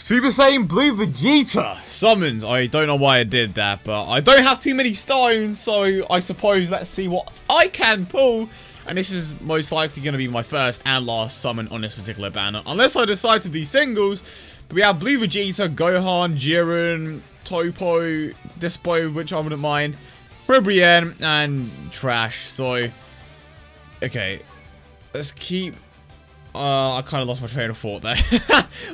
Super Saiyan Blue Vegeta summons. I don't know why I did that, but I don't have too many stones, so I suppose let's see what I can pull. And this is most likely going to be my first and last summon on this particular banner, unless I decide to do singles. But we have Blue Vegeta, Gohan, Jiren, Toppo, Dispo, which I wouldn't mind, Ribrianne, and Trash. So, okay, let's keep... I kind of lost my train of thought there.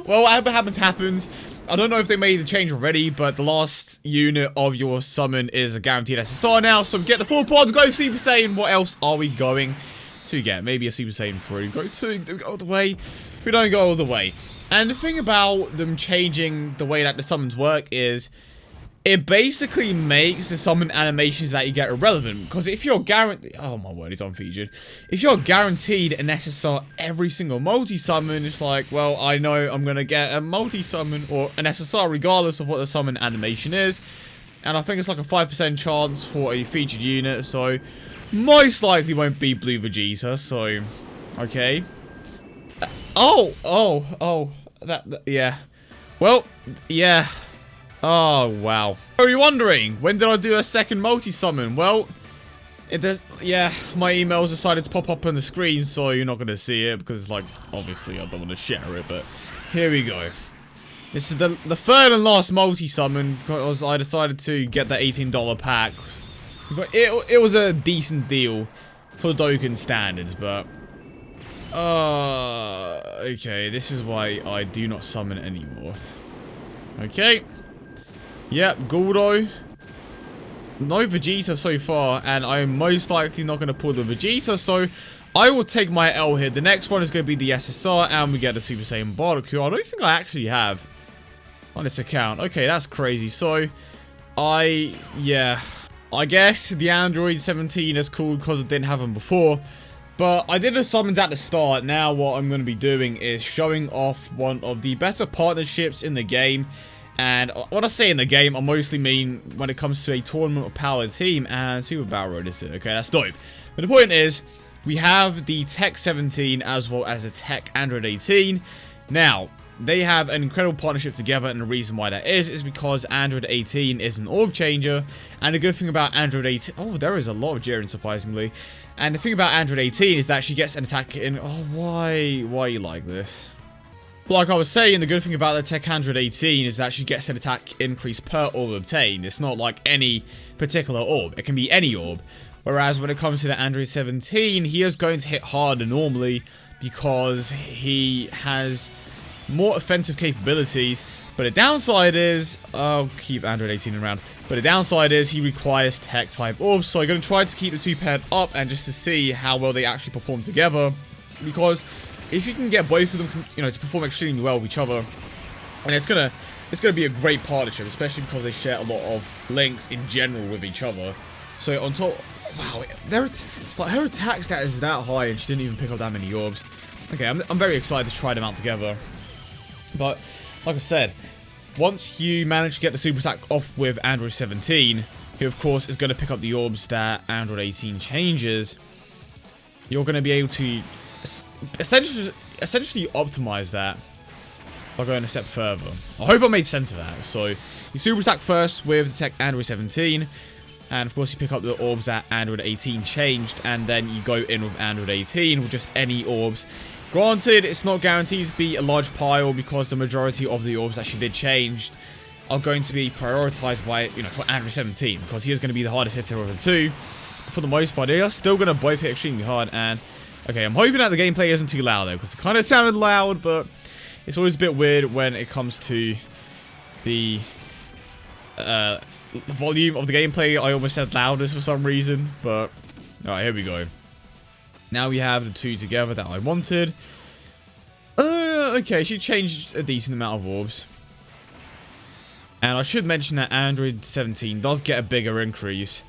Well, whatever happens, happens. I don't know if they made the change already, but the last unit of your summon is a guaranteed SSR now. So get the 4 pods, go Super Saiyan. What else are we going to get? Maybe a Super Saiyan 3. Go 2, do we go all the way? We don't go all the way. And the thing about them changing the way that the summons work is it basically makes the summon animations that you get irrelevant. Because if you're guaranteed... Oh my word, it's unfeatured. If you're guaranteed an SSR every single multi-summon, it's like, well, I know I'm going to get a multi-summon or an SSR regardless of what the summon animation is. And I think it's like a 5% chance for a featured unit. So, most likely won't be Blue Vegeta. So, okay. Yeah. Well, yeah. Oh, wow. Are you wondering, when did I do a second multi-summon? Well, it does, yeah, my emails decided to pop up on the screen, so you're not going to see it, because, like, obviously I don't want to share it, but here we go. This is the third and last multi-summon, because I decided to get the $18 pack. But it was a decent deal for the Dokkan standards, but... okay, this is why I do not summon anymore. Okay. Yep, Guldo. No Vegeta so far, and I'm most likely not going to pull the Vegeta, so I will take my L here. The next one is going to be the SSR, and we get a Super Saiyan Bardock, I don't think I actually have on this account. Okay, that's crazy. So, yeah. I guess the Android 17 is cool because it didn't have them before, but I did the summons at the start. Now what I'm going to be doing is showing off one of the better partnerships in the game. And when I say in the game, I mostly mean when it comes to a tournament of powered team, and Super Battle Road is it. Okay, that's dope. But the point is, we have the Tech 17 as well as the Tech Android 18. Now, they have an incredible partnership together, and the reason why that is because Android 18 is an orb changer. And the good thing about Android 18... Oh, there is a lot of Jiren, surprisingly. And the thing about Android 18 is that she gets an attack in... Oh, why you like this? But like I was saying, the good thing about the Tech Android 18 is that she gets an attack increase per orb obtained. It's not like any particular orb. It can be any orb. Whereas when it comes to the Android 17, he is going to hit harder normally because he has more offensive capabilities. But the downside is... I'll keep Android 18 around. But the downside is he requires Tech type orbs. So I'm going to try to keep the two paired up and just to see how well they actually perform together. Because... if you can get both of them, you know, to perform extremely well with each other, and it's gonna be a great partnership, especially because they share a lot of links in general with each other. So on top, wow, her attack stat is that high, and she didn't even pick up that many orbs. Okay, I'm very excited to try them out together. But like I said, once you manage to get the super attack off with Android 17, he of course is going to pick up the orbs that Android 18 changes. You're going to be able to essentially optimize that by going a step further. I hope I made sense of that. So you super attack first with the Tech Android 17, and of course you pick up the orbs that Android 18 changed, and then you go in with Android 18 with just any orbs. Granted, it's not guaranteed to be a large pile because the majority of the orbs that she did change are going to be prioritized by, you know, for Android 17, because he is going to be the hardest hitter of the two. For the most part, they are still going to both hit extremely hard. And okay, I'm hoping that the gameplay isn't too loud though, because it kind of sounded loud, but it's always a bit weird when it comes to the volume of the gameplay. I almost said loudest for some reason, but alright, here we go. Now we have the two together that I wanted. Okay, she changed a decent amount of orbs. And I should mention that Android 17 does get a bigger increase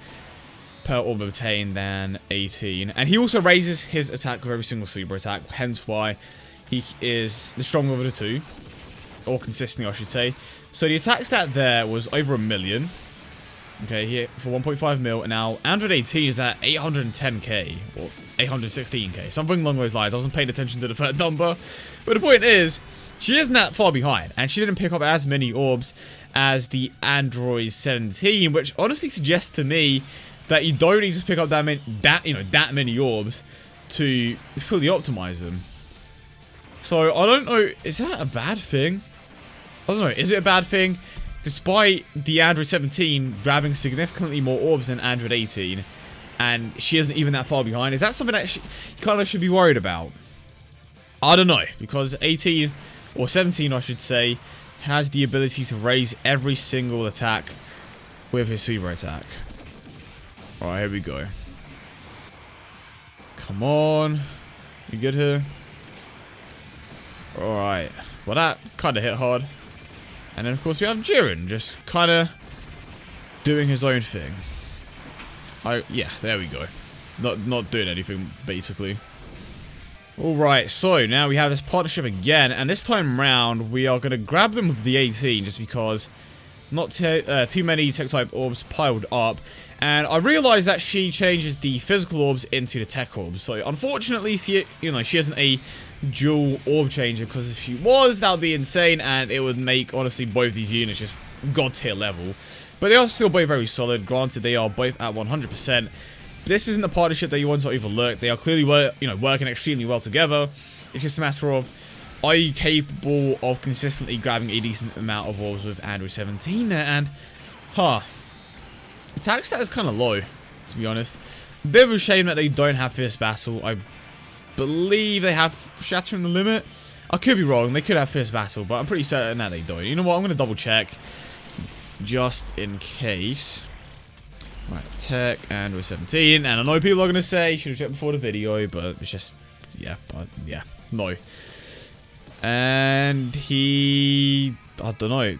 per orb obtained than 18. And he also raises his attack with every single super attack, hence why he is the stronger of the two. Or consistently, I should say. So the attack stat there was over 1 million. Okay, here for 1.5 mil. And now Android 18 is at 810k. Or 816k. Something along those lines. I wasn't paying attention to the third number. But the point is, she isn't that far behind, and she didn't pick up as many orbs as the Android 17, which honestly suggests to me that you don't need to pick up that many orbs to fully optimize them. So I don't know, is that a bad thing? I don't know, is it a bad thing? Despite the Android 17 grabbing significantly more orbs than Android 18, and she isn't even that far behind, is that something that you kind of should be worried about? I don't know, because 18, or 17 I should say, has the ability to raise every single attack with his super attack. Alright, here we go. Come on. You good here? Alright. Well, that kind of hit hard. And then, of course, we have Jiren just kind of doing his own thing. Yeah, there we go. Not doing anything, basically. Alright, so now we have this partnership again, and this time round, we are going to grab them with the 18, just because not too many tech-type orbs piled up. And I realized that she changes the physical orbs into the tech orbs. So, unfortunately, she isn't a dual orb changer, because if she was, that would be insane, and it would make, honestly, both these units just god-tier level. But they are still both very solid. Granted, they are both at 100%. This isn't a partnership that you want to overlook. They are clearly working extremely well together. It's just a matter of, are you capable of consistently grabbing a decent amount of orbs with Android 17? And, attack stat is kind of low, to be honest. A bit of a shame that they don't have Fierce Battle. I believe they have Shattering the Limit. I could be wrong. They could have Fierce Battle, but I'm pretty certain that they don't. You know what? I'm going to double check, just in case. Right, tech, Android 17, and I know people are going to say, you should have checked before the video, but it's just, yeah, no. And he, I don't know,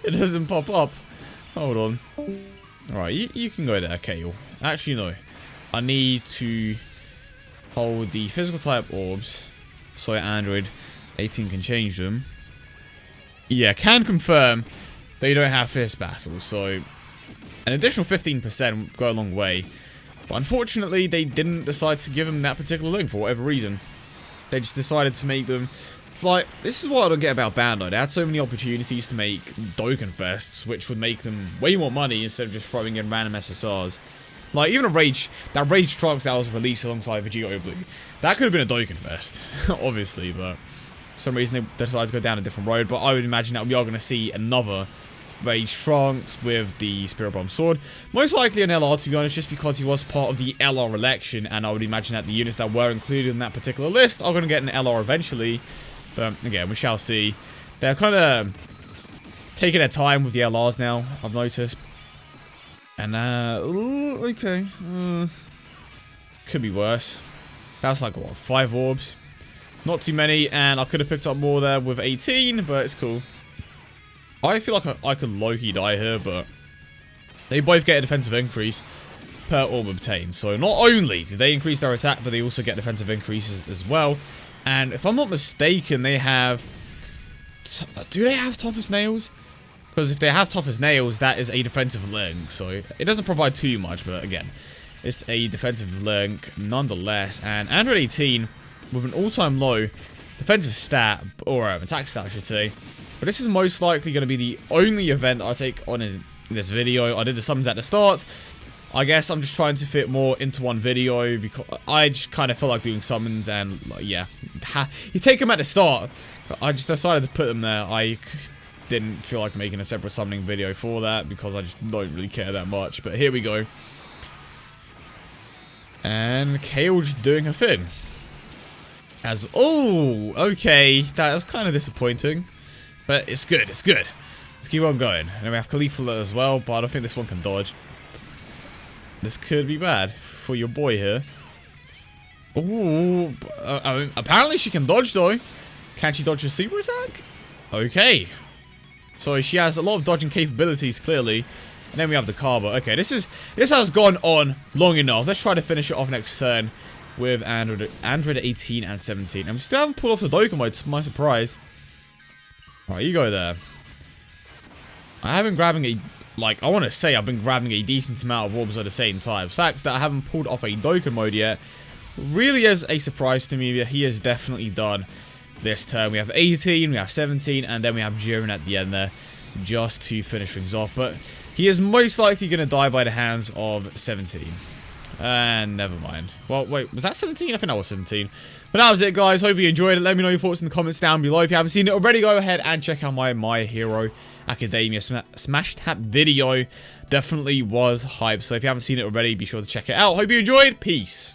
it doesn't pop up. Hold on. Alright, you can go there, Kale. Actually, no. I need to hold the physical type orbs, so Android 18 can change them. Yeah, can confirm they don't have Fierce Battle, so an additional 15% would go a long way. But unfortunately, they didn't decide to give them that particular link for whatever reason. They just decided to make them, like, this is what I don't get about Bandai. They had so many opportunities to make Dokkan Fests, which would make them way more money instead of just throwing in random SSRs. Like, even that Rage Trunks that was released alongside Vegeta Blue, that could have been a Dokkan Fest, obviously, but for some reason they decided to go down a different road. But I would imagine that we are going to see another Rage Trunks with the Spirit Bomb Sword. Most likely an LR, to be honest, just because he was part of the LR election, and I would imagine that the units that were included in that particular list are going to get an LR eventually. But again, we shall see. They're kind of taking their time with the LRs now, I've noticed. And, ooh, okay. Could be worse. That's like, what, 5 orbs? Not too many, and I could have picked up more there with 18, but it's cool. I feel like I could low-key die here, but they both get a defensive increase per orb obtained. So not only do they increase their attack, but they also get defensive increases as well. And if I'm not mistaken, they have... do they have Tough as Nails? Because if they have Tough as Nails, that is a defensive link. So it doesn't provide too much, but again, it's a defensive link nonetheless. And Android 18, with an all-time low defensive stat, or attack stat I should say. But this is most likely going to be the only event that I take on in this video. I did the summons at the start. I guess I'm just trying to fit more into one video because I just kind of feel like doing summons, and like, yeah, you take them at the start. I just decided to put them there. I didn't feel like making a separate summoning video for that because I just don't really care that much. But here we go. And Kale just doing her thing. Oh, okay, that was kind of disappointing. But it's good, it's good. Let's keep on going. And then we have Caulifla as well, but I don't think this one can dodge. This could be bad for your boy here. Ooh, apparently she can dodge though. Can she dodge a super attack? Okay. So she has a lot of dodging capabilities, clearly. And then we have the Carver. Okay, this has gone on long enough. Let's try to finish it off next turn with Android 18 and 17. And we still haven't pulled off the Dokkan mode, to my surprise. Alright, you go there. I have been grabbing a... like, I want to say I've been grabbing a decent amount of orbs at the same time. Facts that I haven't pulled off a Dokkan mode yet really is a surprise to me, but he has definitely done this turn. We have 18, we have 17, and then we have Jiren at the end there just to finish things off. But he is most likely going to die by the hands of 17. And never mind. Well, wait, was that 17? I think that was 17. But that was it, guys. Hope you enjoyed it. Let me know your thoughts in the comments down below. If you haven't seen it already, go ahead and check out my Hero Academia Smash Tap video. Definitely was hype. So if you haven't seen it already, be sure to check it out. Hope you enjoyed. Peace.